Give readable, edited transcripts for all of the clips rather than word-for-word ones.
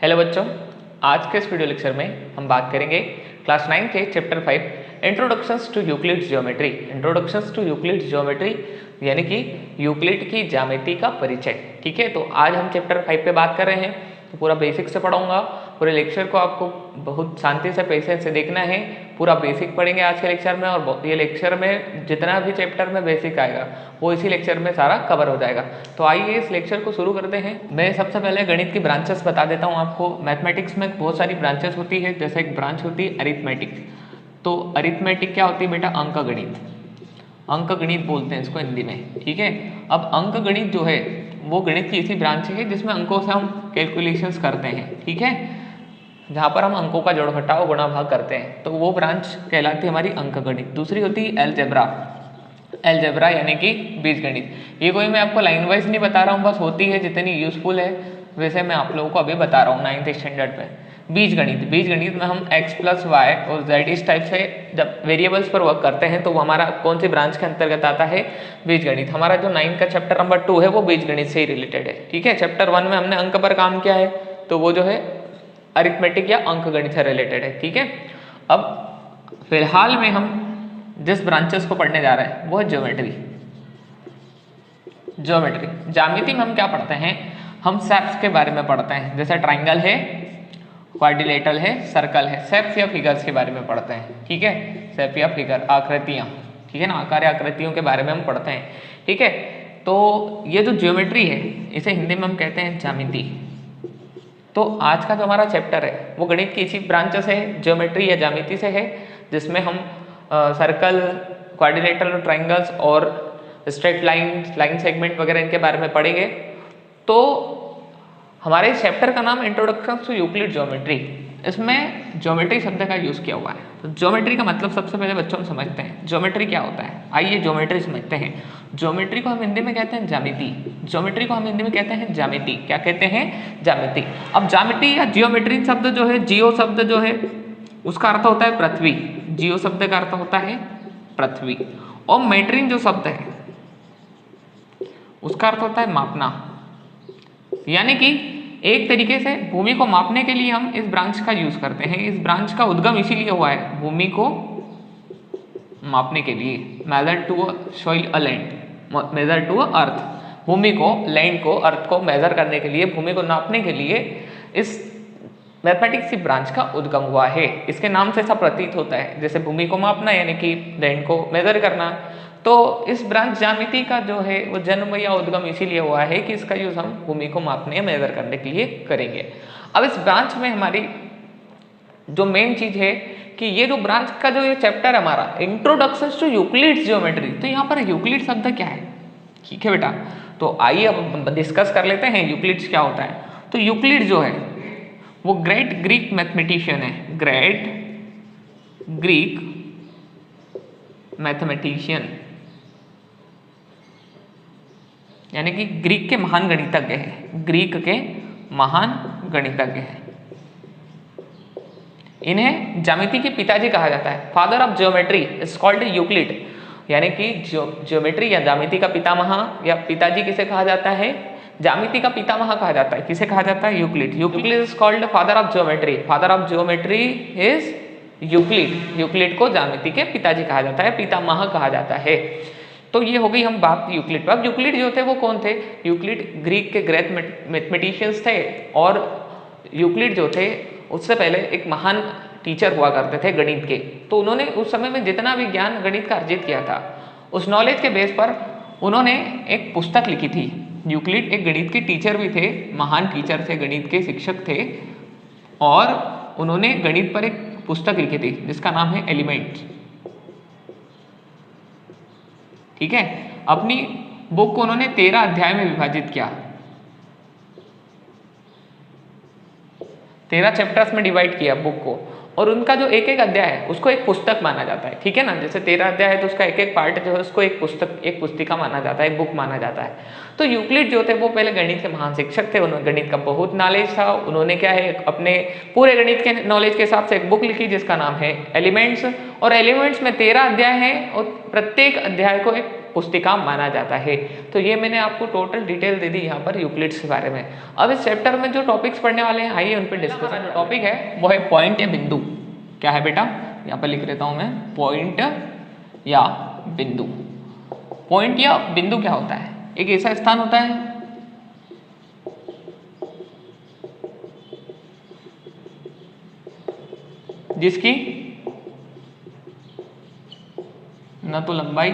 Hello बच्चों, आज के इस वीडियो लेक्चर में हम बात करेंगे क्लास 9 के chapter 5 introductions to Euclid's geometry. Introductions to Euclid's geometry यानी कि यूक्लिड की ज्यामिति का परिचय। ठीक है, तो आज हम चैप्टर 5 पे बात कर रहे हैं। तो पूरा बेसिक से पढ़ाऊंगा। पूरे लेक्चर को आपको बहुत शांति से पेशेंस से देखना है। पूरा बेसिक पढ़ेंगे आज के लेक्चर में, और ये लेक्चर में जितना भी चैप्टर में बेसिक आएगा वो इसी लेक्चर में सारा कवर हो जाएगा। तो आइए इस लेक्चर को शुरू करते हैं। मैं सबसे पहले गणित की ब्रांचेस बता देता हूँ आपको। मैथमेटिक्स में बहुत सारी ब्रांचेस होती है, जैसे एक ब्रांच होती है अरिथमेटिक। तो अरिथमेटिक क्या होती है बेटा? अंक गणित। अंक गणित बोलते हैं इसको हिंदी में। ठीक है, अब अंक गणित जो है वो गणित की ऐसी ब्रांच है जिसमें अंकों से हम कैलकुलेशंस करते हैं। ठीक है, जहाँ पर हम अंकों का जोड़ घटाव गुणा भाग करते हैं, तो वो ब्रांच कहलाती है हमारी अंक गणित। दूसरी होती है एलजेब्रा। एलजेब्रा यानी कि बीजगणित। ये कोई मैं आपको लाइन वाइज नहीं बता रहा हूँ, बस होती है जितनी यूजफुल है वैसे मैं आप लोगों को अभी बता रहा हूँ 9th स्टैंडर्ड पे। बीजगणित, बीजगणित में हम x प्लस वाई और z इस टाइप से जब वेरिएबल्स पर वर्क करते हैं तो वो हमारा कौन सी ब्रांच के अंतर्गत आता है? बीजगणित। हमारा जो 9 का चैप्टर नंबर 2 है वो बीजगणित से ही रिलेटेड है। ठीक है, चैप्टर 1 में हमने अंक पर काम किया है, तो वो जो है अरिथमेटिक या अंक गणित से रिलेटेड है। ठीक है, अब फिलहाल में हम जिस ब्रांचेस को पढ़ने जा रहे हैं वो है ज्योमेट्री। ज्योमेट्री ज्यामिति में हम क्या पढ़ते हैं? हम शेप्स के बारे में पढ़ते हैं, जैसे ट्राइंगल है, क्वाड्रिलेटरल है, सर्कल है। शेप्स या फिगर्स के बारे में पढ़ते हैं। ठीक है, शेप या फिगर, आकृतियां। ठीक है ना, आकार या आकृतियों के बारे में हम पढ़ते हैं। ठीक है, तो ये जो ज्योमेट्री है इसे हिंदी में हम कहते हैं ज्यामिति। तो आज का जो हमारा चैप्टर है वो गणित की इसी ब्रांचेस है, ज्योमेट्री या ज्यामिति से है, जिसमें हम सर्कल, क्वाड्रिलेटरल, ट्राइंगल्स और स्ट्रेट लाइन, लाइन सेगमेंट वगैरह इनके बारे में पढ़ेंगे। तो हमारे इस चैप्टर का नाम इंट्रोडक्शन टू यूक्लिड ज्योमेट्री। इसमें ज्योमेट्री शब्द का यूज किया हुआ है। तो ज्योमेट्री का मतलब सबसे पहले बच्चों हम समझते हैं ज्योमेट्री क्या होता है। आइए ज्योमेट्री समझते हैं। ज्योमेट्री को हम हिंदी में कहते हैं ज्यामिति। ज्योमेट्री को हम हिंदी में कहते हैं ज्यामिति। क्या कहते हैं? ज्यामिति। अब ज्यामिति या जियोमेट्री शब्द जो है, जियो शब्द जो है उसका अर्थ होता है पृथ्वी। जियो शब्द का अर्थ होता है पृथ्वी, और मेट्रिन जो शब्द है उसका अर्थ होता है मापना। यानी कि एक तरीके से भूमि को मापने के लिए हम इस ब्रांच का यूज करते हैं। इस ब्रांच का उद्गम इसीलिए हुआ है भूमि को मापने के लिए। Measure to a soil a land, measure to a earth. भूमि को, लैंड को, अर्थ को मेजर करने के लिए, भूमि को नापने के लिए इस मैथमेटिक्स की ब्रांच का उद्गम हुआ है। इसके नाम से ऐसा प्रतीत होता है, जैसे भूमि को मापना यानी कि लैंड को मेजर करना। तो इस ब्रांच ज्यामिति का जो है वो जन्म या उद्गम इसीलिए हुआ है कि इसका यूज हम भूमि को मापने या मेजर करने के लिए करेंगे। अब इस ब्रांच में हमारी जो मेन चीज है कि ये जो ब्रांच का जो ये चैप्टर है हमारा इंट्रोडक्शन टू यूक्लिड्स ज्योमेट्री, तो यहाँ पर यूक्लिड शब्द क्या है? ठीक है बेटा, तो आइए अब डिस्कस कर लेते हैं यूक्लिड्स क्या होता है। तो यूक्लिड जो है वो ग्रेट ग्रीक मैथमेटिशियन है। ग्रेट ग्रीक मैथमेटिशियन यानी कि ग्रीक के महान गणितज्ञ है। ग्रीक के महान गणितज्ञ है। इन्हें ज्यामिति के पिताजी कहा जाता है। Father of geometry is called Euclid. यानी कि ज्योमेट्री या ज्यामिति का पितामह या पिताजी किसे कहा जाता है? ज्यामिति का पितामह कहा जाता है। किसे कहा जाता है? Euclid. Euclid is called father of geometry. Father of geometry is Euclid. Euclid को ज्यामिति के पिताजी कहा जाता है, पितामह कहा जाता है। तो ये हो गई हम बात यूक्लिड पर। अब यूक्लिड जो थे वो कौन थे? यूक्लिड ग्रीक के ग्रेट मैथमेटिशियंस थे, और यूक्लिड जो थे उससे पहले एक महान टीचर हुआ करते थे गणित के। तो उन्होंने उस समय में जितना भी ज्ञान गणित का अर्जित किया था उस नॉलेज के बेस पर उन्होंने एक पुस्तक लिखी थी। यूक्लिड एक गणित के टीचर भी थे, महान टीचर थे, गणित के शिक्षक थे, और उन्होंने गणित पर एक पुस्तक लिखी थी जिसका नाम है एलिमेंट्स। ठीक है, अपनी बुक को उन्होंने 13 अध्याय में विभाजित किया। 13 चैप्टर्स में डिवाइड किया बुक को, और उनका जो एक एक अध्याय है उसको एक पुस्तक माना जाता है। ठीक है ना, जैसे 13 अध्याय है तो उसका एक एक पार्ट जो है उसको एक पुस्तक, एक पुस्तिका माना जाता है, एक बुक माना जाता है। तो यूक्लिड जो थे वो पहले गणित के महान शिक्षक थे। उन्होंने गणित का बहुत नॉलेज था। उन्होंने क्या है अपने पूरे गणित के नॉलेज के हिसाब से एक बुक लिखी जिसका नाम है एलिमेंट्स। और एलिमेंट्स में 13 अध्याय हैं, और प्रत्येक अध्याय को एक पुस्तिका माना जाता है। तो ये मैंने आपको टोटल डिटेल दे दी यहाँ पर यूक्लिड्स के बारे में। अब इस चैप्टर में जो टॉपिक्स पढ़ने वाले हैं आइए उन पर डिस्कस करें। जो टॉपिक है वो है पॉइंट या बिंदु। क्या है बेटा, यहाँ पर लिख लेता हूँ मैं, पॉइंट या बिंदु। पॉइंट या बिंदु क्या होता है? एक ऐसा स्थान होता है जिसकी न तो लंबाई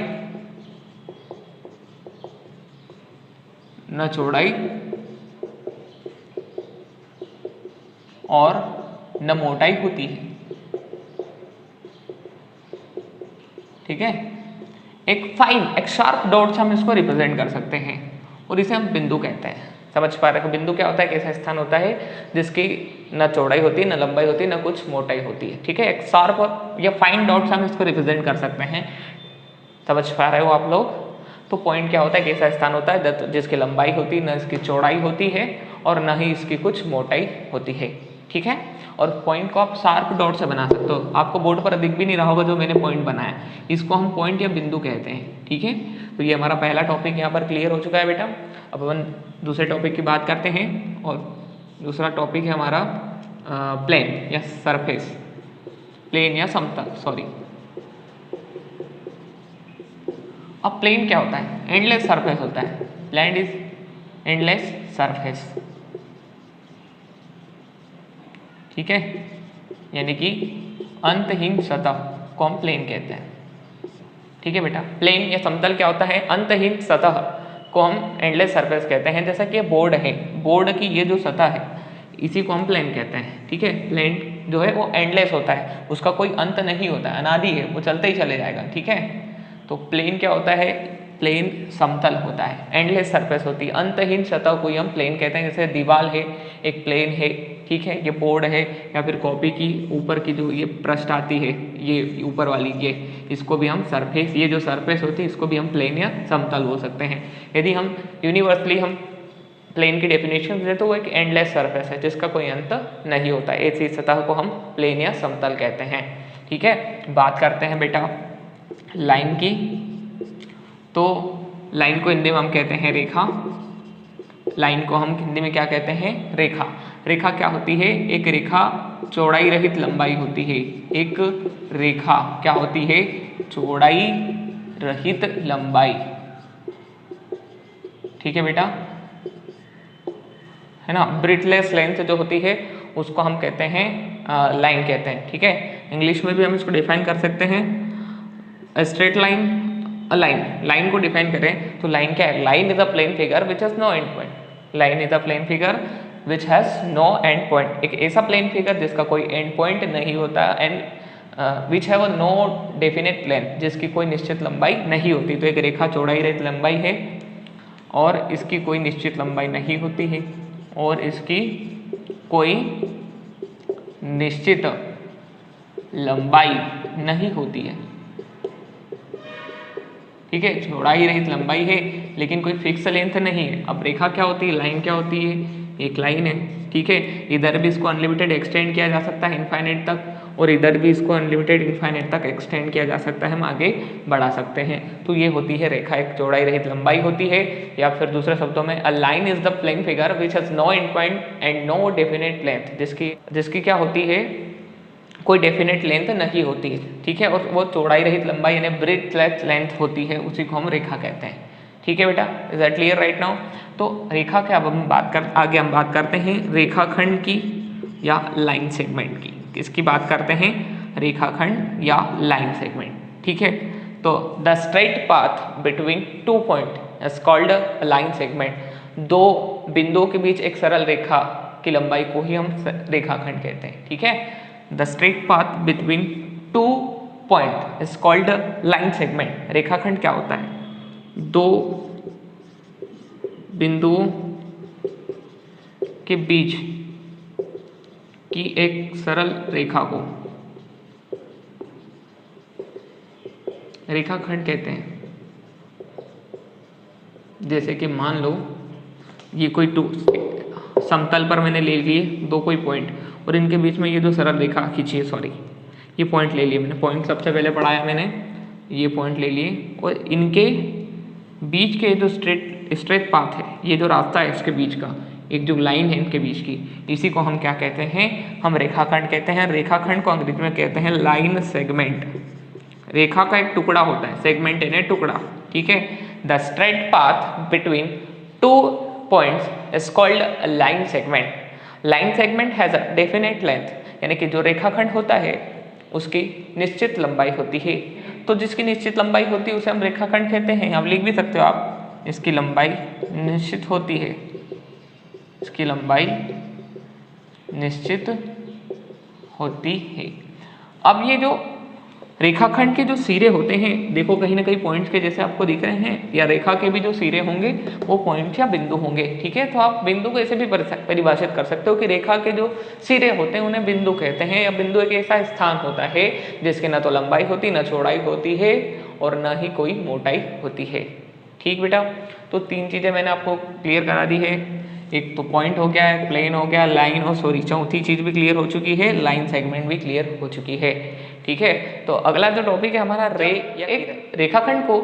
न चौड़ाई और न मोटाई होती है। ठीक है, एक फाइन, एक शार्प डॉट से हम इसको रिप्रेजेंट कर सकते हैं और इसे हम बिंदु कहते हैं। समझ पा रहे हो? बिंदु क्या होता है? एक ऐसा स्थान होता है जिसकी न चौड़ाई होती है, न लंबाई होती है, न कुछ मोटाई होती है। ठीक है, एक शार्प या फाइन डॉट से हम इसको रिप्रेजेंट कर सकते हैं। समझ पा रहे हो आप लोग? तो पॉइंट क्या होता है? एक ऐसा स्थान होता है जिसकी लंबाई होती है, न इसकी चौड़ाई होती है और न ही इसकी कुछ मोटाई होती है। ठीक है, और पॉइंट को आप शार्प डॉट से बना सकते हो। आपको बोर्ड पर दिख भी नहीं रहा होगा जो मैंने पॉइंट बनाया, इसको हम पॉइंट या बिंदु कहते हैं। ठीक है, तो ये हमारा पहला टॉपिक यहाँ पर क्लियर हो चुका है बेटा। अब अपन दूसरे टॉपिक की बात करते हैं और दूसरा टॉपिक है हमारा प्लेन या सरफेस, प्लेन या समतल, सॉरी। अब प्लेन क्या होता है? एंडलेस सरफेस होता है। Plane is endless surface. ठीक है, यानी कि अंतहीन सतह को हम प्लेन कहते हैं। ठीक है बेटा, प्लेन या समतल क्या होता है? अंतहीन सतह को हम एंडलेस सरफेस कहते हैं। जैसा कि बोर्ड है, बोर्ड की ये जो सतह है इसी को हम प्लेन कहते हैं। ठीक है, प्लेन जो है वो एंडलेस होता है, उसका कोई अंत नहीं होता, अनादि है, वो चलते ही चले जाएगा। ठीक है, तो प्लेन क्या होता है? प्लेन समतल होता है, एंडलेस सरफेस होती है, अंतहीन सतह को ही हम प्लेन कहते हैं। जैसे दीवार है एक प्लेन है। ठीक है, ये बोर्ड है या फिर कॉपी की ऊपर की जो ये पृष्ठ आती है, ये ऊपर वाली, ये इसको भी हम सरफेस, ये जो सरफेस होती है इसको भी हम प्लेन या समतल बोल सकते हैं। यदि हम यूनिवर्सली हम प्लेन की डेफिनेशन दें तो वो एक एंडलेस सरफेस है जिसका कोई अंत नहीं होता है। ऐसी सतह को हम प्लेन या समतल कहते हैं। ठीक है, बात करते हैं बेटा लाइन की। तो लाइन को हिंदी में हम कहते हैं रेखा। लाइन को हम हिंदी में क्या कहते हैं? रेखा। रेखा क्या होती है? एक रेखा चौड़ाई रहित लंबाई होती है। एक रेखा क्या होती है? चौड़ाई रहित लंबाई। ठीक है बेटा, है ना। ब्रिथलेस लेंथ जो होती है उसको हम कहते हैं लाइन कहते हैं। ठीक है, इंग्लिश में भी हम इसको डिफाइन कर सकते हैं, straight line, a line. Line को डिफाइन करें तो लाइन क्या है? Line is a plane figure which has no end point. Line is a plane figure which has no end point. एक ऐसा प्लेन फिगर जिसका कोई एंड पॉइंट नहीं होता, and which have a no definite length, जिसकी कोई निश्चित लंबाई नहीं होती। तो एक रेखा चौड़ाई रहित लंबाई है और इसकी कोई निश्चित लंबाई नहीं होती है और इसकी कोई निश्चित लंबाई नहीं होती है। ठीक है, चौड़ाई रहित लंबाई है लेकिन कोई फिक्स लेंथ नहीं है। अब रेखा क्या होती है? लाइन क्या होती है? एक लाइन है। ठीक है, इधर भी इसको अनलिमिटेड एक्सटेंड किया जा सकता है इनफाइनाइट तक, और इधर भी इसको अनलिमिटेड इनफाइनाइट तक एक्सटेंड किया जा सकता है, हम आगे बढ़ा सकते हैं। तो ये होती है रेखा, एक चौड़ाई रहित लंबाई होती है। या फिर दूसरे शब्दों में a line is the plane figure which has no end point and no definite length, जिसकी क्या होती है? कोई डेफिनेट लेंथ नहीं होती है। ठीक है, और वो चौड़ाई रहित लंबाई यानी ब्रेडथ लेंथ होती है, उसी को हम रेखा कहते हैं। ठीक है बेटा, is that clear right now? तो रेखा के अब हम आगे हम बात करते हैं रेखाखंड की या लाइन सेगमेंट की। किसकी बात करते हैं? रेखाखंड या लाइन सेगमेंट। ठीक है, तो the straight path between two point is called line segment. दो बिंदुओं के बीच एक सरल रेखा की लंबाई को ही हम रेखाखंड कहते हैं। ठीक है, the straight path between two point is called line segment. रेखाखंड क्या होता है? दो बिंदुओं के बीच की एक सरल रेखा को रेखाखंड कहते हैं। जैसे कि मान लो ये कोई समतल पर मैंने ले लिए दो कोई पॉइंट और इनके बीच में ये जो सरल रेखा खींची है, सॉरी ये पॉइंट ले लिए मैंने, पॉइंट सबसे पहले पढ़ाया मैंने, ये पॉइंट ले लिए और इनके बीच के जो स्ट्रेट पाथ है, ये जो रास्ता है इसके बीच का, एक जो लाइन है इनके बीच की, इसी को हम क्या कहते हैं, हम रेखाखंड कहते हैं। रेखाखंड को अंग्रेजी में कहते हैं लाइन सेगमेंट। रेखा का एक टुकड़ा होता है, सेगमेंट यानी टुकड़ा, ठीक है। The straight path between two points is called line segment. Line segment has a definite length, यानी कि जो रेखाखंड होता है उसकी निश्चित लंबाई होती है। तो जिसकी निश्चित लंबाई होती है उसे हम रेखाखंड कहते हैं। आप लिख भी सकते हो आप, इसकी लंबाई निश्चित होती है, इसकी लंबाई निश्चित होती है। अब ये जो रेखाखंड के जो सिरे होते हैं, देखो कहीं ना कहीं पॉइंट्स के जैसे आपको दिख रहे हैं, या रेखा के भी जो सिरे होंगे वो पॉइंट या बिंदु होंगे, ठीक है। तो आप बिंदु को ऐसे भी परिभाषित कर सकते हो कि रेखा के जो सिरे होते हैं उन्हें बिंदु कहते हैं, या बिंदु एक ऐसा स्थान होता है जिसकी न तो लंबाई होती, न चौड़ाई होती है, और न ही कोई मोटाई होती है, ठीक बेटा। तो तीन चीजें मैंने आपको क्लियर करा दी है, एक तो पॉइंट हो गया है, प्लेन हो गया, लाइन, और सॉरी चौथी चीज भी क्लियर हो चुकी है, लाइन सेगमेंट भी क्लियर हो चुकी है, ठीक है। तो अगला जो टॉपिक है हमारा रे, या एक रेखाखंड को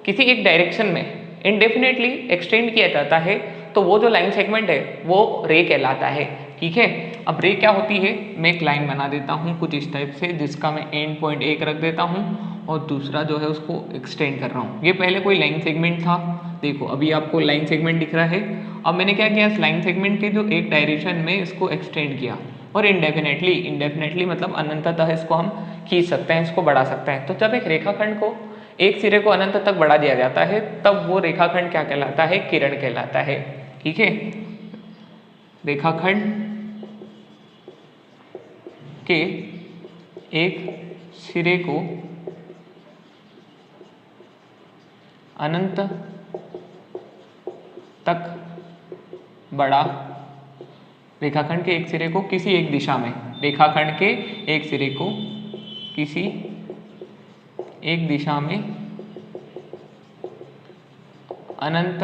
किसी एक डायरेक्शन में इंडेफिनेटली एक्सटेंड किया जाता है तो वो जो लाइन सेगमेंट है वो रे कहलाता है, ठीक है। अब रे क्या होती है, मैं एक लाइन बना देता हूँ कुछ इस टाइप से, जिसका मैं एंड पॉइंट एक रख देता हूँ और दूसरा जो है उसको एक्सटेंड कर रहा हूँ। ये पहले कोई लाइन सेगमेंट था, देखो अभी आपको लाइन सेगमेंट दिख रहा है। अब मैंने क्या किया, इस लाइन सेगमेंट के जो एक डायरेक्शन में इसको एक्सटेंड किया, और इंडेफिनेटली मतलब अनंततः इसको हम खींच सकते हैं, इसको बढ़ा सकते हैं। तो जब एक रेखाखंड को एक सिरे को अनंत तक बढ़ा दिया जाता है तब वो रेखाखंड क्या कहलाता है, किरण कहलाता है, ठीक है। रेखाखंड के एक सिरे को अनंत तक बढ़ा, रेखाखंड के एक सिरे को किसी एक दिशा में, रेखाखंड के एक सिरे को किसी एक दिशा में अनंत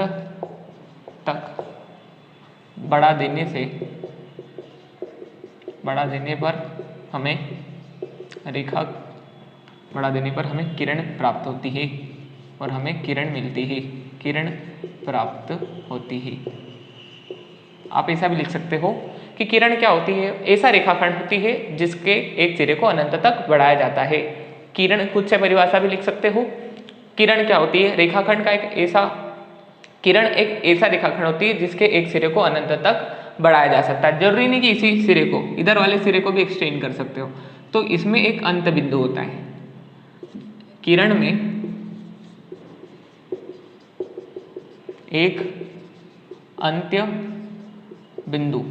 तक बढ़ा देने पर हमें किरण प्राप्त होती है, और हमें किरण मिलती है, किरण प्राप्त होती है। आप ऐसा भी लिख सकते हो कि किरण क्या होती है, ऐसा रेखाखंड होती है जिसके एक सिरे को अनंत तक बढ़ाया जाता है। किरण खुद से परिभाषा भी लिख सकते हो, किरण क्या होती है, रेखाखंड का किरण एक ऐसा रेखाखंड होती है जिसके एक सिरे को अनंत तक बढ़ाया जा सकता है। जरूरी नहीं कि इसी सिरे को, इधर वाले सिरे को भी एक्सटेंड कर सकते हो। तो इसमें एक अंत बिंदु होता है, किरण में एक अंत्य बिंदु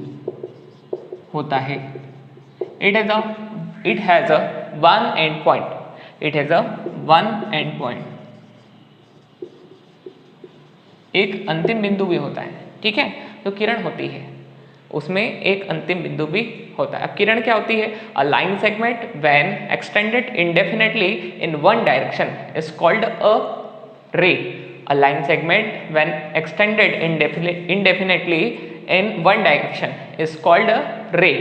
होता है। It has a one and point, एक अंतिम बिंदु भी होता है, ठीक है। तो किरण होती है उसमें एक अंतिम बिंदु भी होता है। अब किरण क्या होती है, a line segment when extended indefinitely in one direction is called a ray. A line segment when extended indefinitely in one direction is called a ray.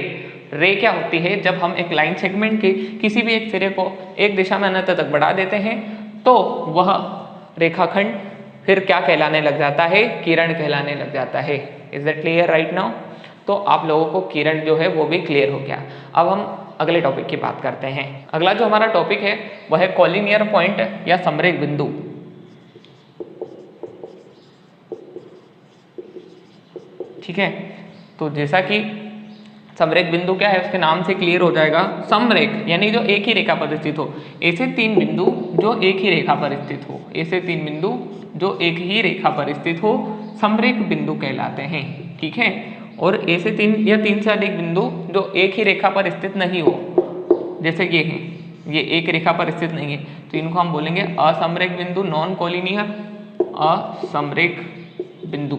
Ray क्या होती है, जब हम एक लाइन सेगमेंट के किसी भी एक सिरे को एक दिशा में अनंत तक बढ़ा देते हैं तो वह रेखाखंड फिर क्या कहलाने लग जाता है, किरण कहलाने लग जाता है। Is that clear right now? तो आप लोगों को किरण जो है वो भी क्लियर हो गया। अब हम अगले टॉपिक की बात करते हैं। अगला जो हमारा टॉपिक है वह है कॉलिनियर पॉइंट या समरेख बिंदु। ठीक है, तो जैसा कि समरेख बिंदु क्या है उसके नाम से क्लियर हो जाएगा। समरेख यानी जो एक ही रेखा पर स्थित हो, ऐसे तीन बिंदु जो एक ही रेखा पर स्थित हो, ऐसे तीन बिंदु जो एक ही रेखा पर स्थित हो समरेख बिंदु कहलाते हैं। ठीक है, और ऐसे तीन या तीन से अधिक बिंदु जो एक ही रेखा पर स्थित नहीं हो, जैसे ये है, ये एक रेखा पर स्थित नहीं है, तो इनको हम बोलेंगे असमरेख बिंदु, नॉन कॉलिनियर असमरेख बिंदु।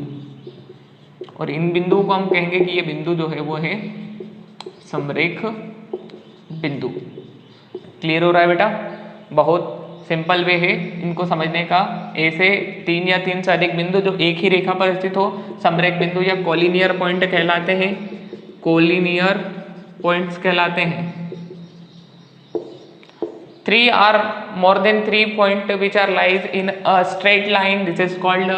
और इन बिंदुओं को हम कहेंगे कि ये बिंदु जो है वो है समरेख बिंदु। क्लियर हो रहा है बेटा? बहुत सिंपल वे है इनको समझने का। ऐसे तीन या तीन से अधिक बिंदु जो एक ही रेखा पर स्थित हो समरेख बिंदु या कॉलिनियर पॉइंट कहलाते हैं, कॉलिनियर पॉइंट्स कहलाते हैं। 3 or more than 3 point which are lies in a straight line, this is called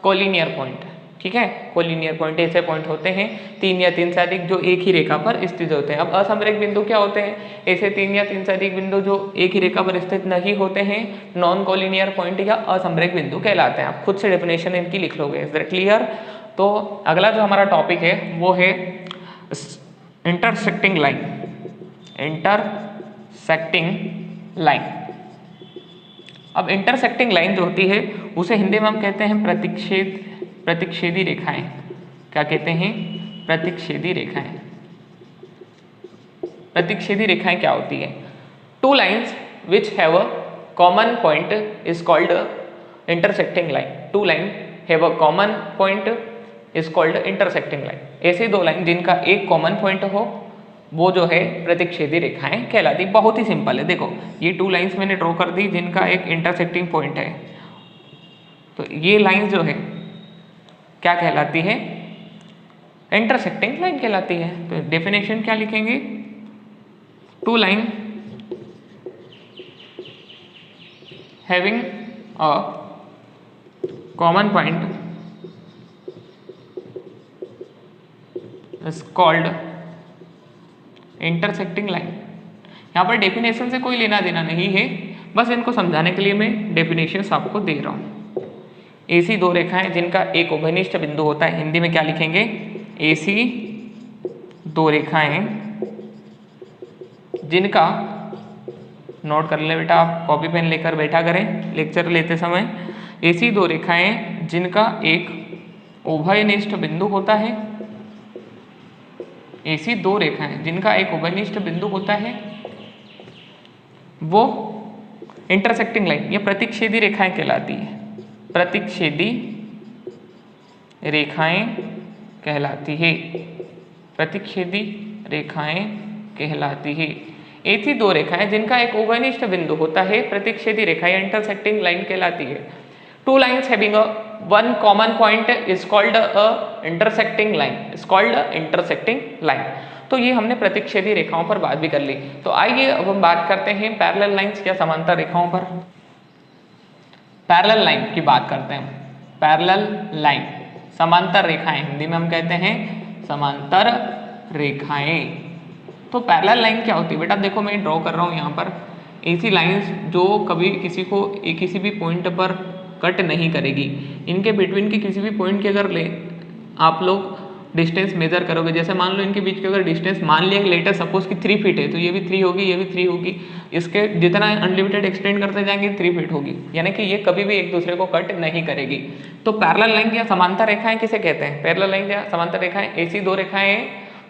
collinear point. ठीक है, कोलिनियर पॉइंट ऐसे पॉइंट होते हैं 3 या 3 से अधिक जो एक ही रेखा पर स्थित होते हैं। अब असमरेख बिंदु क्या होते हैं? ऐसे 3 या 3 से अधिक बिंदु जो एक ही रेखा पर स्थित नहीं होते हैं नॉन कोलिनियर पॉइंट या असमरेख बिंदु कहलाते हैं। आप खुद से डेफिनेशन इनकी लिख लोगे। Is that clear? तो अगला जो हमारा टॉपिक है वो है इंटरसेक्टिंग लाइन। Intersecting line. अब इंटरसेक्टिंग लाइन जो होती है उसे हिंदी में हम कहते हैं प्रतिच्छेदी रेखाएं। क्या कहते हैं? प्रतिच्छेदी रेखाएं। प्रतिच्छेदी रेखाएं क्या होती है? Two lines which have a common point is called intersecting line. Two line have a common point is called intersecting line. ऐसी दो लाइन जिनका एक कॉमन पॉइंट हो वो जो है प्रतिच्छेदी रेखाएं कहलाती। बहुत ही सिंपल है। देखो ये 2 लाइंस मैंने ड्रॉ कर दी जिनका एक इंटरसेक्टिंग पॉइंट है, तो ये लाइन जो है क्या कहलाती है? इंटरसेक्टिंग लाइन कहलाती है। तो डेफिनेशन क्या लिखेंगे? 2 line having a common point is called intersecting line. यहाँ पर डेफिनेशन से कोई लेना देना नहीं है, बस इनको समझाने के लिए मैं डेफिनेशंस आपको दे रहा हूँ। ऐसी दो रेखाएं जिनका एक उभयनिष्ठ बिंदु होता है, हिंदी में क्या लिखेंगे? ऐसी दो रेखाएं जिनका, नोट कर ले बेटा, आप कॉपी पेन लेकर बैठा करें लेक्चर लेते समय। ऐसी दो रेखाएं जिनका एक उभयनिष्ठ बिंदु होता है। ऐसी दो रेखाएं जिनका एक उभयनिष्ठ बिंदु होता है वो इंटरसेक्टिंग लाइन या प्रतिच्छेदी रेखाएं कहलाती है। प्रतिच्छेदी रेखाएं कहलाती है। प्रतिच्छेदी रेखाएं कहलाती है। ऐसी दो रेखाएं जिनका एक उभयनिष्ठ बिंदु होता है प्रतिच्छेदी रेखा या इंटरसेक्टिंग लाइन कहलाती है। Two lines having a one common point is called a intersecting line. Is called intersecting line. तो ये हमने प्रतिच्छेदी रेखाओं पर बात भी कर ली। तो आइए अब हम बात करते हैं पैरेलल लाइंस या समांतर रेखाओं पर। पैरेलल लाइन की बात करते हैं। पैरेलल लाइन, समांतर रेखाएं, हिंदी में हम कहते हैं समांतर रेखाएं। तो पैरेलल लाइन क्या होती है बेटा? देखो मैं ड्रॉ कर रहा हूँ यहाँ पर ऐसी लाइंस जो कभी किसी को किसी भी पॉइंट पर कट नहीं करेगी। इनके बिटवीन के किसी भी पॉइंट के अगर आप लोग डिस्टेंस मेजर करोगे, जैसे मान लो इनके बीच के अगर डिस्टेंस मान लिया लेटर सपोज कि 3 फीट है, तो ये भी 3 होगी, ये भी 3 होगी। इसके जितना अनलिमिटेड एक्सटेंड करते जाएंगे 3 फीट होगी, यानी कि ये कभी भी एक दूसरे को कट नहीं करेगी। तो पैरेलल लाइन या समांतर रेखाएं किसे कहते हैं? पैरेलल लाइन या समांतर रेखाएं ऐसी दो रेखाएं हैं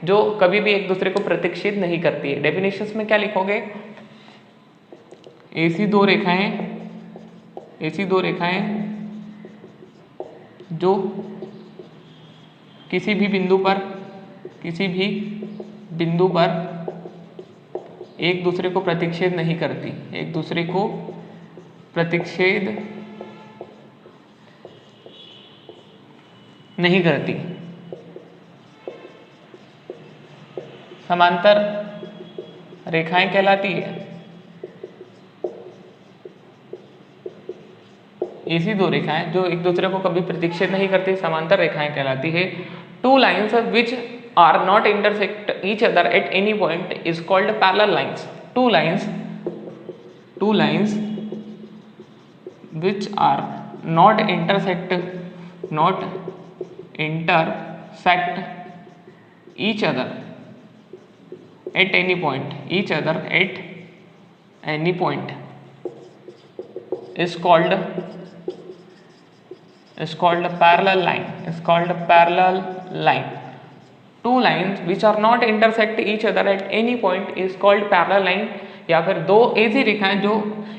जो कभी भी एक दूसरे को प्रतिच्छेद नहीं करती है। डेफिनेशंस में क्या लिखोगे? ऐसी दो रेखाएं जो किसी भी बिंदु पर एक दूसरे को प्रतिच्छेद नहीं करती। एक दूसरे को प्रतिच्छेद नहीं करती। समांतर रेखाएं कहलाती है। ऐसी दो रेखाएं जो एक दूसरे को कभी प्रतिच्छेद नहीं करती समांतर रेखाएं कहलाती है। Two lines which are not intersect each other at any point is called parallel lines. Two lines which are not intersect each other at any point is called parallel line. Two lines which are not intersect each other at any point is called parallel line। या फिर दो ऐसी रेखाएं जो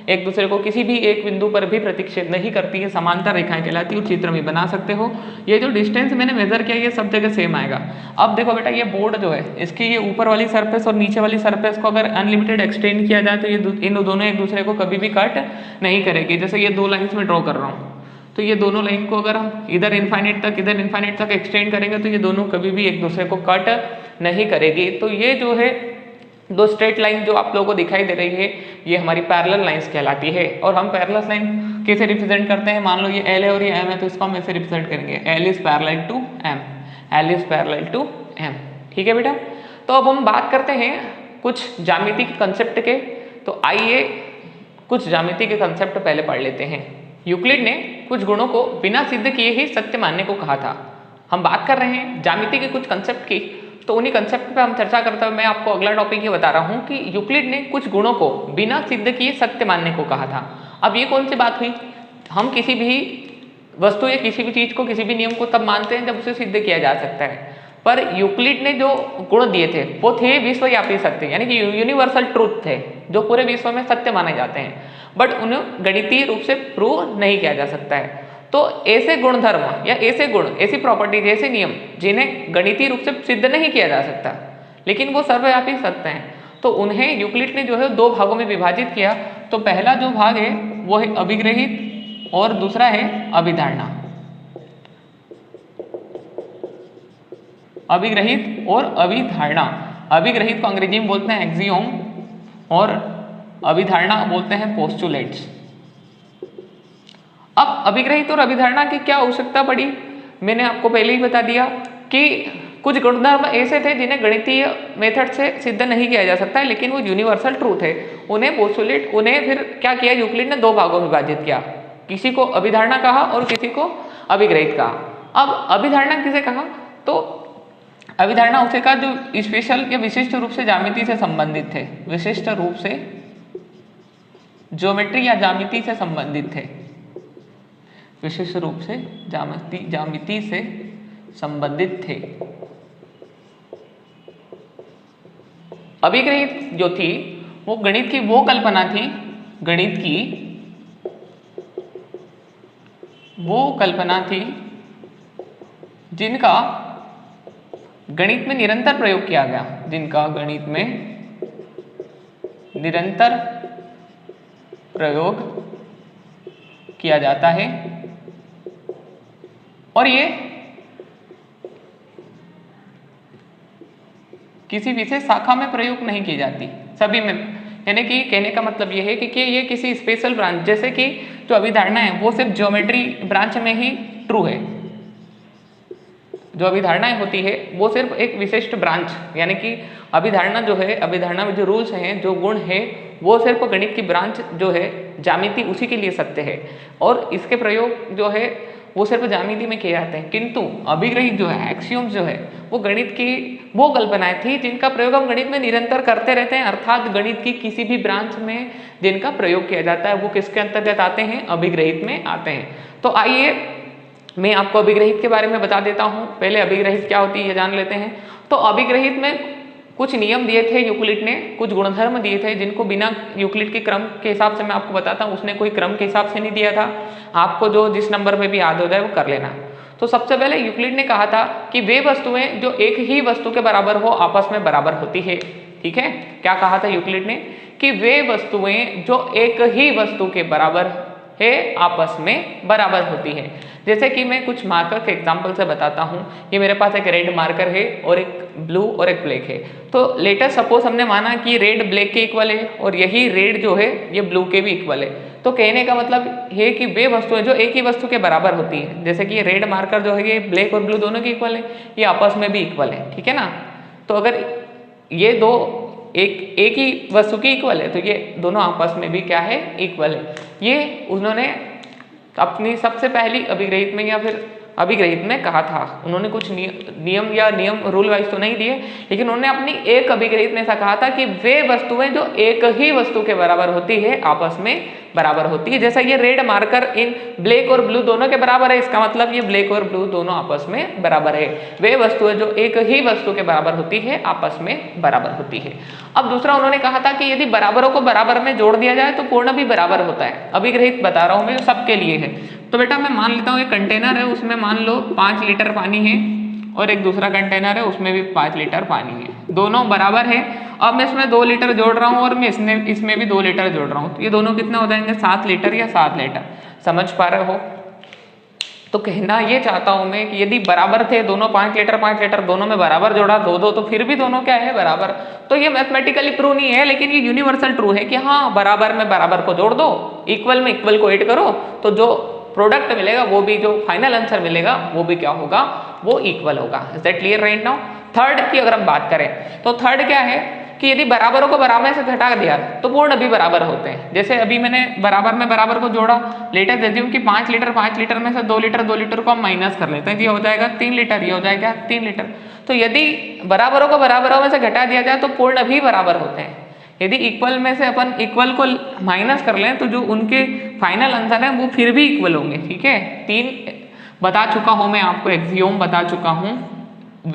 एक दूसरे को किसी भी एक बिंदु पर भी प्रतिच्छेद नहीं करती है, समांतर रेखाएं कहलाती है। चित्र में बना सकते हो। ये जो डिस्टेंस मैंने मेजर किया ये सब जगह सेम आएगा। अब देखो बेटा ये बोर्ड जो है इसकी ये ऊपर वाली सरफेस और नीचे वाली सरफेस को अगर अनलिमिटेड एक्सटेंड किया जाए तो ये इन दोनों एक दूसरे को कभी भी कट नहीं करेगी। जैसे ये दो लाइन्स में ड्रॉ कर रहा हूँ, तो ये दोनों लाइन को अगर हम इधर इनफाइनाइट तक एक्सटेंड करेंगे तो ये दोनों कभी भी एक दूसरे को कट नहीं करेगी। तो ये जो है दो स्ट्रेट लाइन जो आप लोगों को दिखाई दे रही है ये हमारी पैरेलल लाइंस कहलाती है। और हम पैरेलल लाइन कैसे रिप्रेजेंट करते हैं, मान लो ये L है और ये M है, तो इसको हम ऐसे रिप्रेजेंट करेंगे L is parallel to M, L is parallel to M। ठीक है बेटा, तो अब हम बात करते हैं कुछ ज्यामिति के कंसेप्ट के। तो आइए कुछ ज्यामिति के कंसेप्ट पहले पढ़ लेते हैं। यूक्लिड ने कुछ गुणों को बिना सिद्ध किए ही सत्य मानने को कहा था। हम बात कर रहे हैं ज्यामिति के कुछ कंसेप्ट की, तो उन्हीं कंसेप्ट पे हम चर्चा करते हुए मैं आपको अगला टॉपिक ये बता रहा हूँ कि यूक्लिड ने कुछ गुणों को बिना सिद्ध किए सत्य मानने को कहा था। अब ये कौन सी बात हुई, हम किसी भी वस्तु या किसी भी चीज को, किसी भी नियम को तब मानते हैं जब उसे सिद्ध किया जा सकता है। पर यूक्लिड ने जो गुण दिए थे वो थे विश्वव्यापी सत्य, यानी कि यूनिवर्सल ट्रूथ थे जो पूरे विश्व में सत्य माने जाते हैं, बट उन्हें गणितीय रूप से प्रूव नहीं किया जा सकता है। तो ऐसे गुणधर्म या ऐसे गुण, ऐसी प्रॉपर्टीज, ऐसे नियम जिन्हें गणितीय रूप से सिद्ध नहीं किया जा सकता लेकिन वो सर्वव्यापी सत्य हैं, तो उन्हें यूक्लिड ने जो है दो भागों में विभाजित किया। तो पहला जो भाग है वो है अभिग्रहित और दूसरा है अभिधारणा। अभिग्रहित और अभिधारणा, अभिग्रहित को अंग्रेजी में बोलते हैं एक्सियोम और अभिधारणा बोलते हैं पोस्टुलेट्स। अब अभिग्रहित और अभिधारणा की क्या आवश्यकता पड़ी, मैंने आपको पहले ही बता दिया कि कुछ गुणधर्म ऐसे थे जिन्हें गणितीय मेथड से सिद्ध नहीं किया जा सकता है लेकिन वो यूनिवर्सल ट्रूथ है, उन्हें पोस्टुलेट, उन्हें फिर क्या किया यूक्लिड ने दो भागों में विभाजित किया, किसी को अभिधारणा कहा और किसी को अभिग्रहित कहा। अब अभिधारणा किसे कहा, तो अभिधारणा उसे कहा जो स्पेशल या विशिष्ट रूप से ज्यामिति से संबंधित थे, विशिष्ट रूप से ज्योमेट्री या ज्यामिति से संबंधित थे, विशिष्ट रूप से ज्यामिति से संबंधित थे। अभिग्रहित जो थी वो गणित की वो कल्पना थी, गणित की वो कल्पना थी जिनका गणित में निरंतर प्रयोग किया गया, जिनका गणित में निरंतर प्रयोग किया जाता है और ये किसी विशेष शाखा में प्रयोग नहीं की जाती, सभी में। यानी कि कहने का मतलब ये है कि ये किसी स्पेशल ब्रांच, जैसे कि जो अभिधारणा है वो सिर्फ ज्योमेट्री ब्रांच में ही ट्रू है, जो अभिधारणाएं होती है वो सिर्फ एक विशिष्ट ब्रांच, यानी कि अभिधारणा जो है, अभिधारणा में जो रूल्स हैं, जो गुण है, वो सिर्फ गणित की ब्रांच जो है ज्यामिति उसी के लिए सत्य है और इसके प्रयोग जो है वो सिर्फ ज्यामिति में किए जाते हैं। किंतु अभिग्रहित जो है, एक्सियोम्स जो है, वो गणित की वो कल्पनाएं थी जिनका प्रयोग हम गणित में निरंतर करते रहते हैं, अर्थात गणित की किसी भी ब्रांच में जिनका प्रयोग किया जाता है वो किसके अंतर्गत आते हैं, अभिग्रहित में आते हैं। तो आइए मैं आपको अभिग्रहित के बारे में बता देता हूँ। पहले अभिग्रहित क्या होती है ये जान लेते हैं। तो अभिग्रहित में कुछ नियम दिए थे यूक्लिड ने, कुछ गुणधर्म दिए थे जिनको बिना यूक्लिड के क्रम के हिसाब से मैं आपको बताता हूँ, उसने कोई क्रम के हिसाब से नहीं दिया था, आपको जो जिस नंबर पे भी याद हो जाए वो कर लेना। तो सबसे पहले यूक्लिड ने कहा था कि वे वस्तुएं जो एक ही वस्तु के बराबर हो आपस में बराबर होती है। ठीक है, क्या कहा था यूक्लिड ने कि वे वस्तुएं जो एक ही वस्तु के बराबर है आपस में बराबर होती है। जैसे कि मैं कुछ मार्कर के एग्जांपल से बताता हूँ। ये मेरे पास एक रेड मार्कर है और एक ब्लू और एक ब्लैक है। तो लेटर सपोज हमने माना कि रेड ब्लैक के इक्वल है और यही रेड जो है ये ब्लू के भी इक्वल है। तो कहने का मतलब है कि वे वस्तुएं जो एक ही वस्तु के बराबर होती है, जैसे कि ये रेड मार्कर जो है ये ब्लैक और ब्लू दोनों के इक्वल है, ये आपस में भी इक्वल है। ठीक है ना, तो अगर ये दो एक ही वस्तु की इक्वल है तो ये दोनों आपस में भी क्या है, इक्वल है। ये उन्होंने अपनी सबसे पहली अभिग्रहित में या फिर अभिग्रहित में कहा था। उन्होंने कुछ नियम रूल वाइज तो नहीं दिए, लेकिन उन्होंने अपनी एक अभिग्रहित में ऐसा कहा था कि वे वस्तुएं जो एक ही वस्तु के बराबर होती है आपस में बराबर होती है। जैसा ये रेड मार्कर इन ब्लैक और ब्लू दोनों के बराबर है, इसका मतलब ये ब्लैक और ब्लू दोनों आपस में बराबर है। वे वस्तुएं जो एक ही वस्तु के बराबर होती है आपस में बराबर होती है। अब दूसरा उन्होंने कहा था कि यदि बराबरों को बराबर में जोड़ दिया जाए तो पूर्ण भी बराबर होता है। अभिग्रहित बता रहा हूं मैं, सबके लिए है। तो बेटा मैं मान लेता हूँ एक कंटेनर है, उसमें मान लो 5 लीटर पानी है और एक दूसरा कंटेनर है उसमें भी 5 लीटर पानी है, दोनों बराबर है। अब मैं इसमें 2 लीटर जोड़ रहा हूँ और मैं इसमें भी 2 लीटर जोड़ रहा हूँ, तो ये दोनों कितने हो जाएंगे, 7 लीटर या 7 लीटर। समझ पा रहे हो? तो कहना ये चाहता हूं मैं कि यदि बराबर थे दोनों 5 लीटर दोनों में बराबर जोड़ा 2-2 तो फिर भी दोनों क्या है बराबर। तो ये मैथमेटिकली प्रूव नहीं है लेकिन ये यूनिवर्सल ट्रू है कि हाँ बराबर में बराबर को जोड़ दो, इक्वल में इक्वल को ऐड करो तो जो प्रोडक्ट मिलेगा वो भी, जो फाइनल आंसर मिलेगा वो भी क्या होगा, वो इक्वल होगा। Is that clear right now. Third की अगर हम बात करें तो थर्ड क्या है कि यदि बराबरों को बराबर से घटा दिया तो पूर्ण भी बराबर होते हैं। जैसे अभी मैंने बराबर में बराबर को जोड़ा, लेटर देती हूँ कि 5 लीटर में से 2 लीटर को हम माइनस कर लेते हैं, ये हो जाएगा 3 लीटर, ये हो जाएगा 3 लीटर। तो यदि बराबरों को बराबरों में से घटा दिया जाए तो पूर्ण भी बराबर होते हैं। यदि इक्वल में से अपन इक्वल को माइनस कर लें तो जो उनके फाइनल आंसर है वो फिर भी इक्वल होंगे। ठीक है, 3 बता चुका हूँ मैं आपको, एक्सियोम बता चुका हूँ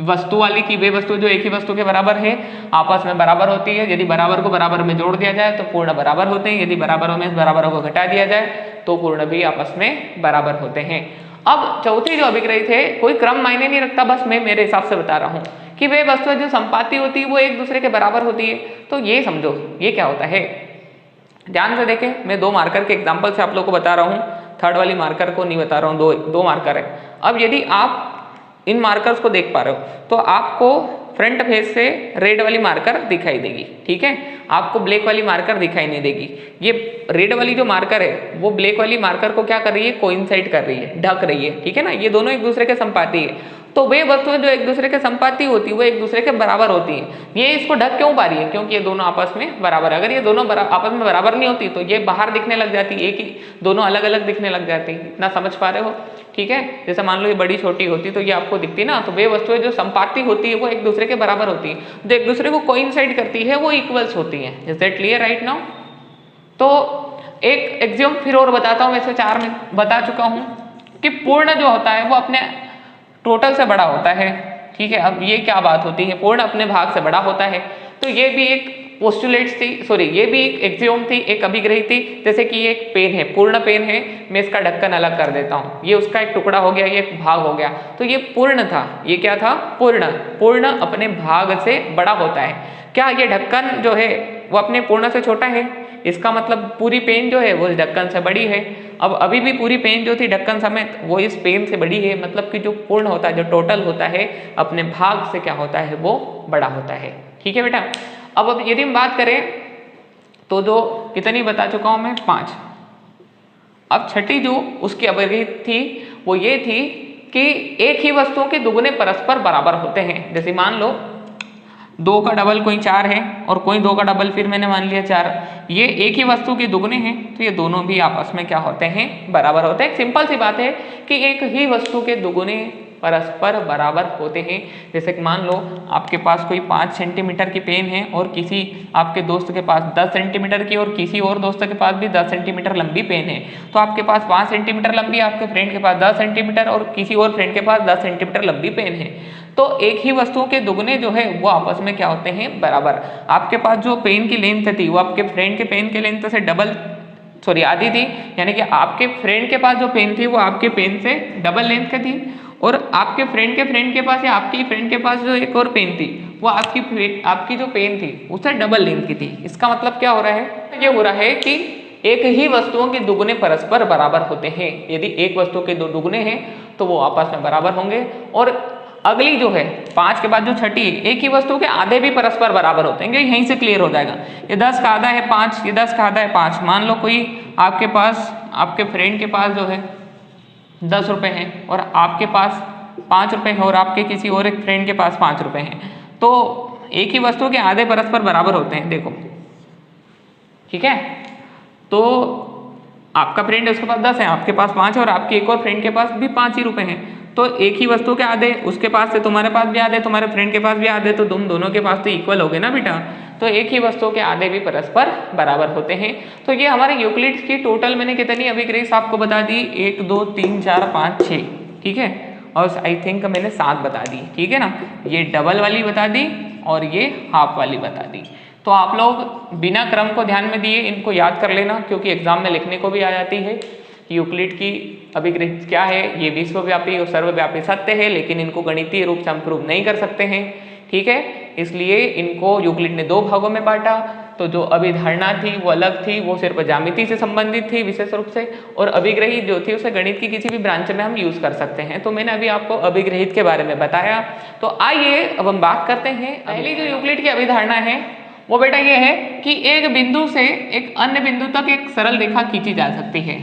वस्तु वाली की, वे वस्तु जो एक ही वस्तु के बराबर है आपस में बराबर होती है। यदि बराबर को बराबर में जोड़ दिया जाए तो पूर्ण बराबर होते हैं, यदि बराबरों में बराबरों को घटा दिया जाए तो पूर्ण भी आपस में बराबर होते हैं। अब चौथी जो अभिग्रहित है, कोई क्रम मायने नहीं रखता, बस मैं मेरे हिसाब से बता रहा हूँ कि वे वस्तुएं जो संपाती होती है वो एक दूसरे के बराबर होती है। तो ये समझो ये क्या होता है, ध्यान से देखें। मैं 2 मार्कर के एग्जाम्पल से आप लोग को बता रहा हूँ, थर्ड वाली मार्कर को नहीं बता रहा हूँ, दो मार्कर है। अब यदि आप इन मार्कर्स को देख पा रहे हो तो आपको फ्रंट फेस से रेड वाली मार्कर दिखाई देगी, ठीक है, आपको ब्लैक वाली मार्कर दिखाई नहीं देगी। ये रेड वाली जो मार्कर है वो ब्लैक वाली मार्कर को क्या कर रही है, कोइंसाइड कर रही है, ढक रही है, ठीक है ना। ये दोनों एक दूसरे के संपाती है। तो वे वस्तुएं जो एक दूसरे के संपाती होती है वो एक दूसरे के बराबर होती हैं। ये इसको ढक क्यों पा रही है, क्योंकि ये दोनों आपस में बराबर है। अगर ये दोनों आपस में बराबर नहीं होती तो ये बाहर दिखने लग जाती, एक ही दोनों अलग अलग दिखने लग जाती। इतना समझ पा रहे हो, ठीक है। जैसे मान लो ये बड़ी छोटी होती तो ये आपको दिखती ना, तो वे वस्तुएं जो संपाती होती है वो एक दूसरे के बराबर होती है, जो एक दूसरे को कोइंसाइड करती है वो इक्वल्स होती है। Is that clear right now. तो एक एक्सियोम फिर और बताता हूँ, वैसे 4 में बता चुका हूँ कि पूर्ण जो होता है वो अपने टोटल से बड़ा होता है, ठीक है। अब ये क्या बात होती है, पूर्ण अपने भाग से बड़ा होता है। तो ये भी एक पोस्टुलेट्स थी, सॉरी ये भी एक एक्सियोम थी, एक अभिग्रही थी। जैसे कि ये एक पेन है, पूर्ण पेन है, मैं इसका ढक्कन अलग कर देता हूँ, ये उसका एक टुकड़ा हो गया, ये एक भाग हो गया, तो ये पूर्ण था। ये क्या था, पूर्ण। पूर्ण अपने भाग से बड़ा होता है। क्या ये ढक्कन जो है वो अपने पूर्ण से छोटा है, इसका मतलब पूरी पेन जो है वो इस ढक्कन से बड़ी है। अब अभी भी पूरी पेन जो थी ढक्कन समेत वो इस पेन से बड़ी है, मतलब कि जो पूर्ण होता है, जो टोटल होता है, अपने भाग से क्या होता है, वो बड़ा होता है, ठीक है बेटा। अब यदि हम बात करें तो जो कितनी बता चुका हूं मैं, 5। अब छठी जो उसकी अभिग्रहित थी वो ये थी कि एक ही वस्तुओं के दुगुने परस्पर बराबर होते हैं। जैसे मान लो 2 का डबल कोई 4 है और कोई 2 का डबल फिर मैंने मान लिया 4, ये एक ही वस्तु के दुगुने हैं, तो ये दोनों भी आपस में क्या होते हैं, बराबर होते हैं। सिंपल सी बात है कि एक ही वस्तु के दुगुने परस्पर बराबर होते हैं। जैसे कि मान लो आपके पास कोई 5 सेंटीमीटर की पेन है और किसी आपके दोस्त के पास 10 सेंटीमीटर की, और किसी और दोस्त के पास भी 10 सेंटीमीटर लंबी पेन है। तो आपके पास 5 सेंटीमीटर लंबी, आपके फ्रेंड के पास 10 सेंटीमीटर और किसी और फ्रेंड के पास 10 सेंटीमीटर लंबी पेन है। तो एक ही वस्तुओं के दुगने जो है वो आपस में क्या होते हैं, बराबर। आपके पास जो पेन की लेंथ थी वो आपके फ्रेंड के पेन के लेंथ से आधी थी, यानी कि आपके फ्रेंड के पास जो पेन थी वो आपके पेन से डबल लेंथ की थी, और आपके फ्रेंड के पास या आपकी फ्रेंड के पास जो एक और पेन थी वो आपकी जो पेन थी उससे डबल लेंथ की थी। इसका मतलब क्या हो रहा है, ये हो रहा है कि एक ही वस्तुओं के दुगने परस्पर बराबर होते हैं। यदि एक वस्तु के 2 दुगने हैं तो वो आपस में बराबर होंगे। और अगली जो है 5 के बाद जो छठी है, एक ही वस्तु के आधे भी परस्पर बराबर होते हैं, यहीं से क्लियर हो जाएगा। ये 10 का आधा है 5, ये 10 का आधा है 5। मान लो कोई आपके पास, आपके फ्रेंड के पास जो है 10 रुपये हैं और आपके पास 5 रुपये है, और आपके किसी और एक फ्रेंड के पास 5 रुपये हैं, तो एक ही वस्तु के आधे परस्पर बराबर होते हैं, देखो, ठीक है। तो आपका फ्रेंड है उसके पास 10 है, आपके पास 5 है, और आपके एक और फ्रेंड के पास भी 5 ही रुपये हैं। तो एक ही वस्तु के आधे उसके पास से तुम्हारे पास भी आधे, तुम्हारे फ्रेंड के पास भी आधे, तो तुम दोनों के पास तो इक्वल हो गए ना बेटा। तो एक ही वस्तु के आधे भी परस्पर बराबर होते हैं। तो ये हमारे यूक्लिड्स की टोटल मैंने कितनी अभिग्रही आपको बता दी, 1 2 3 4 5 6, ठीक है। और आई थिंक मैंने 7 बता दी, ठीक है ना। ये डबल वाली बता दी और ये हाफ वाली बता दी। तो आप लोग बिना क्रम को ध्यान में दिए इनको याद कर लेना, क्योंकि एग्जाम में लिखने को भी आ जाती है। यूक्लिड की अभिग्रही क्या है, ये विश्वव्यापी और सर्वव्यापी सत्य है, लेकिन इनको गणितीय रूप से हम प्रूव नहीं कर सकते हैं, ठीक है। इसलिए इनको यूक्लिड ने 2 भागों में बांटा। तो जो अभिधारणा थी वो अलग थी, वो सिर्फ ज्यामिति से संबंधित थी विशेष रूप से, और अभिग्रहित जो थी उसे गणित की किसी भी ब्रांच में हम यूज कर सकते हैं। तो मैंने अभी आपको अभिग्रहित के बारे में बताया। तो आइए अब हम बात करते हैं। पहली जो यूक्लिड की अभिधारणा है वो बेटा ये है कि एक बिंदु से एक अन्य बिंदु तक एक सरल रेखा खींची जा सकती है।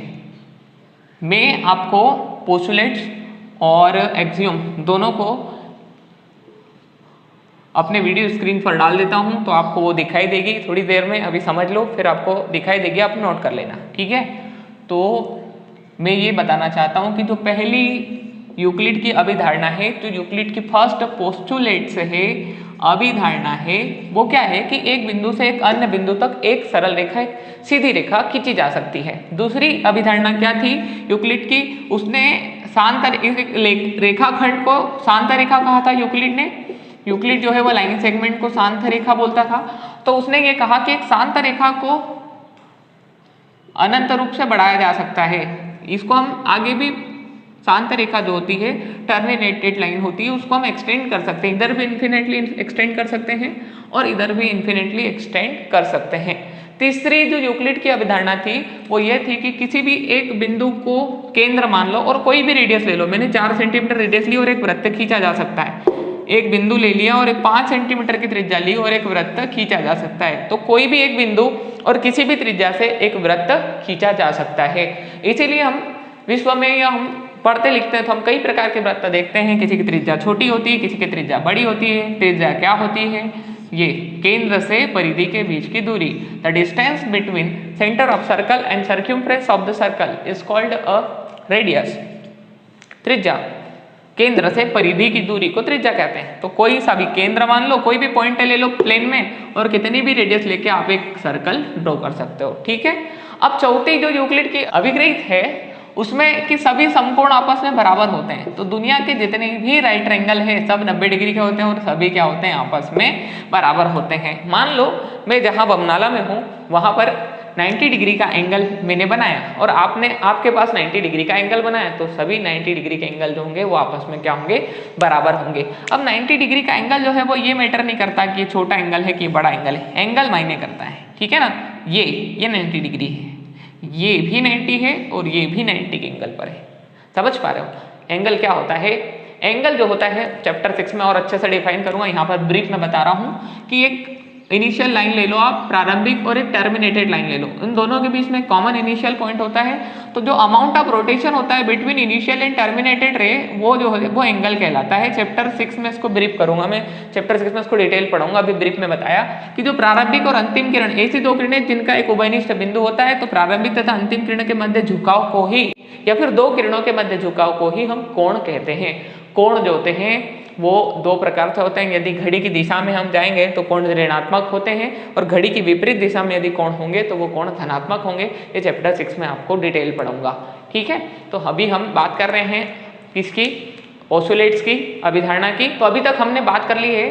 मैं आपको पोस्टुलेट्स और एक्सियम दोनों को अपने वीडियो स्क्रीन पर डाल देता हूं, तो आपको वो दिखाई देगी थोड़ी देर में। अभी समझ लो, फिर आपको दिखाई देगी, आप नोट कर लेना, ठीक है। तो मैं ये बताना चाहता हूं कि जो पहली यूक्लिड की अभिधारणा है, जो यूक्लिड की फर्स्ट पोस्टुलेट से है, अभिधारणा है, वो क्या है कि एक बिंदु से एक अन्य बिंदु तक एक सरल रेखा, एक सीधी रेखा खींची जा सकती है। दूसरी अभिधारणा क्या थी यूक्लिड की, उसने शांत रेखाखंड को शांत रेखा कहा था यूक्लिड ने। यूक्लिड जो है वो लाइन सेगमेंट को शांत रेखा बोलता था। तो उसने ये कहा कि एक शांत रेखा को अनंत रूप से बढ़ाया जा सकता है। इसको हम आगे भी शांत रेखा जो होती है, टर्मिनेटेड लाइन होती है, उसको हम एक्सटेंड कर सकते हैं। इधर भी इन्फिनेटली एक्सटेंड कर सकते हैं और इधर भी इन्फिनेटली एक्सटेंड कर सकते हैं। तीसरी जो यूक्लिड की अभिधारणा थी वो ये थी कि किसी भी एक बिंदु को केंद्र मान लो और कोई भी रेडियस ले लो। मैंने 4 सेंटीमीटर रेडियस ली और एक वृत्त खींचा जा सकता है। एक बिंदु ले लिया और एक 5 सेंटीमीटर की त्रिज्या ली और एक वृत्त खींचा जा सकता है। तो कोई भी एक बिंदु और किसी भी त्रिज्या से एक वृत्त खींचा जा सकता है। इसीलिए हम विश्व में या हम पढ़ते लिखते हैं तो हम कई प्रकार के वृत्त देखते हैं। किसी की त्रिज्या छोटी होती है, किसी की त्रिज्या बड़ी होती है। त्रिज्या क्या होती है? ये केंद्र से परिधि के बीच की दूरी, the distance between centre of circle and circumference of the circle is called a radius. त्रिज्या, केंद्र से परिधि की दूरी को त्रिज्या कहते हैं। तो कोई सा भी केंद्र मान लो, कोई भी पॉइंट ले लो प्लेन में, और कितनी भी रेडियस लेके आप एक सर्कल ड्रॉ कर सकते हो, ठीक है। अब चौथी जो यूक्लिड की अभिग्रहित है उसमें कि सभी समकोण आपस में बराबर होते हैं। तो दुनिया के जितने भी राइट ट्रायंगल है सब 90 डिग्री के होते हैं और सभी क्या होते हैं? आपस में बराबर होते हैं। मान लो मैं जहां बमनाला में हूं वहां पर 90 डिग्री का एंगल मैंने बनाया और आपके पास 90 डिग्री का एंगल बनाया, तो सभी 90 डिग्री के एंगल जो होंगे वो आपस में क्या होंगे? बराबर होंगे। अब 90 डिग्री का एंगल जो है वो ये मैटर नहीं करता कि ये छोटा एंगल है कि ये बड़ा एंगल है। एंगल मायने करता है, ठीक है ना। ये 90 डिग्री है, ये भी 90 है और ये भी 90 के एंगल पर है। समझ पा रहे हो? एंगल क्या होता है? एंगल जो होता है चैप्टर 6 में और अच्छे से डिफाइन करूंगा, यहाँ पर ब्रीफ में बता रहा हूँ कि एक इनिशियल लाइन ले लो आप, प्रारंभिक, और एक टर्मिनेटेड लाइन ले लो। इन दोनों के बीच में कॉमन इनिशियल पॉइंट होता है। तो जो अमाउंट ऑफ रोटेशन होता है बिटवीन इनिशियल एंड टर्मिनेटेड रे, वो जो है वो एंगल कहलाता है। चैप्टर 6 में इसको ब्रीफ करूंगा मैं, चैप्टर 6 में इसको डिटेल पढ़ूंगा। अभी ब्रीफ में बताया कि जो प्रारंभिक और अंतिम किरण, ऐसी दो किरणें जिनका एक उभयनिष्ठ बिंदु होता है, तो प्रारंभिक तथा अंतिम किरण के मध्य झुकाव को ही, या फिर दो किरणों के मध्य झुकाव को ही हम कोण कहते हैं। कोण जो होते हैं वो दो प्रकार से होते हैं। यदि घड़ी की दिशा में हम जाएंगे तो कोण ऋणात्मक होते हैं, और घड़ी की विपरीत दिशा में यदि कोण होंगे तो वो कोण धनात्मक होंगे। ये चैप्टर 6 में आपको डिटेल पढ़ूंगा, ठीक है। तो अभी हम बात कर रहे हैं किसकी? पोस्टुलेट्स की अभिधारणा की। तो अभी तक हमने बात कर ली है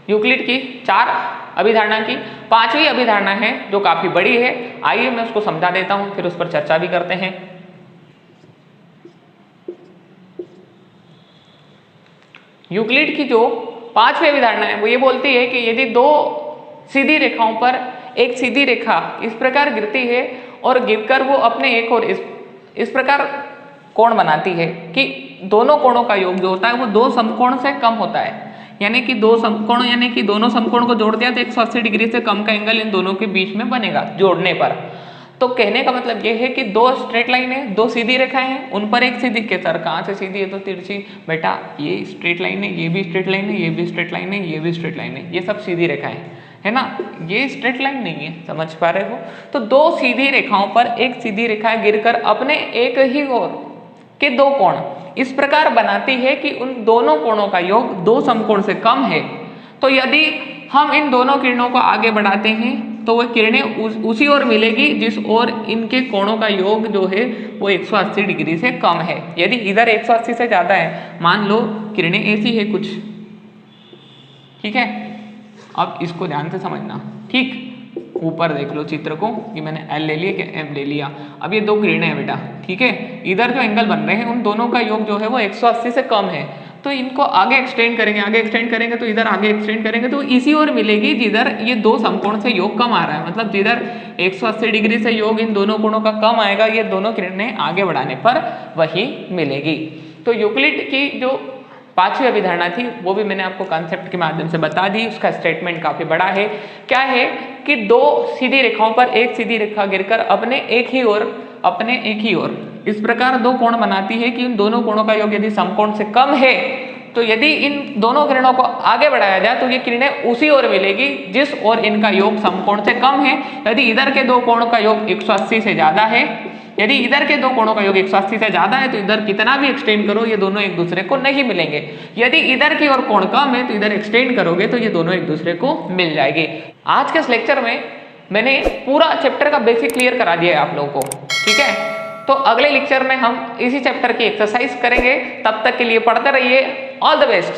यूक्लिड की 4 अभिधारणा की। 5वीं अभिधारणा है जो काफी बड़ी है। आइए मैं उसको समझा देता हूँ, फिर उस पर चर्चा भी करते हैं। यूक्लिड की जो 5वीं अभिधारणा है वो ये बोलती है कि यदि दो सीधी रेखाओं पर एक सीधी रेखा इस प्रकार गिरती है और गिरकर वो अपने एक और इस प्रकार कोण बनाती है कि दोनों कोणों का योग जो होता है वो दो समकोण से कम होता है। यानी कि दो समकोण, यानी कि दोनों समकोण को जोड़ दिया तो 180 डिग्री से कम का एंगल इन दोनों के बीच में बनेगा जोड़ने पर। तो कहने का मतलब ये है कि दो स्ट्रेट लाइन है, दो सीधी रेखाएं हैं, उन पर एक सीधी के सर कहाँ से सीधी है? तो तिरछी। बेटा ये स्ट्रेट लाइन है, ये भी स्ट्रेट लाइन है, ये भी स्ट्रेट लाइन है, ये भी स्ट्रेट लाइन है, ये सब सीधी रेखाएं है ना। ये स्ट्रेट लाइन नहीं है, समझ पा रहे हो? तो दो सीधी रेखाओं पर एक सीधी रेखा गिरकर अपने एक ही ओर के दो कोण इस प्रकार बनाती है कि उन दोनों कोणों का योग दो समकोण से कम है। तो यदि हम इन दोनों किरणों को आगे बढ़ाते हैं तो वह किरणें उसी ओर मिलेगी जिस ओर इनके कोणों का योग जो है वो 180 डिग्री से कम है। यदि इधर 180 से ज्यादा है, मान लो किरणें ऐसी है कुछ, ठीक है। अब इसको ध्यान से समझना, ठीक। ऊपर देख लो चित्र को, कि मैंने एल ले लिया कि एम ले लिया। अब ये दो किरणें हैं बेटा, ठीक है। इधर जो एंगल बन रहे हैं उन दोनों का योग जो है वो 180 से कम है। तो इनको आगे एक्सटेंड करेंगे तो इधर आगे एक्सटेंड करेंगे तो इसी ओर मिलेगी जिधर ये दो समकोण से योग कम आ रहा है, मतलब जिधर 180 डिग्री से योग इन दोनों कोणों का कम आएगा, ये दोनों किरणें आगे बढ़ाने पर वही मिलेगी। तो यूक्लिड की जो पांचवी अभिधारणा थी वो भी मैंने आपको कॉन्सेप्ट के माध्यम से बता दी, उसका स्टेटमेंट काफी बड़ा है। क्या है कि दो सीधी रेखाओं पर एक सीधी रेखा गिरकर अपने एक ही ओर इस प्रकार दो कोण बनाती है कि इन दोनों कोणों का योग यदि समकोण से कम है तो यदि इन दोनों किरणों को आगे बढ़ाया जाए तो ये किरणें उसी ओर मिलेगी जिस ओर इनका योग समकोण से कम है। यदि इधर के दो कोणों का योग 180 से ज्यादा है, यदि इधर के दो कोणों का योग 180 से ज्यादा है तो इधर कितना भी एक्सटेंड करो ये दोनों एक दूसरे को नहीं मिलेंगे। यदि इधर की ओर कोण कम है तो इधर एक्सटेंड करोगे तो ये दोनों एक दूसरे को मिल जाएगी। आज के इस लेक्चर में मैंने पूरा चैप्टर का बेसिक क्लियर करा दिया है आप लोगों को, ठीक है। तो अगले लेक्चर में हम इसी चैप्टर की एक्सरसाइज करेंगे, तब तक के लिए पढ़ते रहिए। All the best.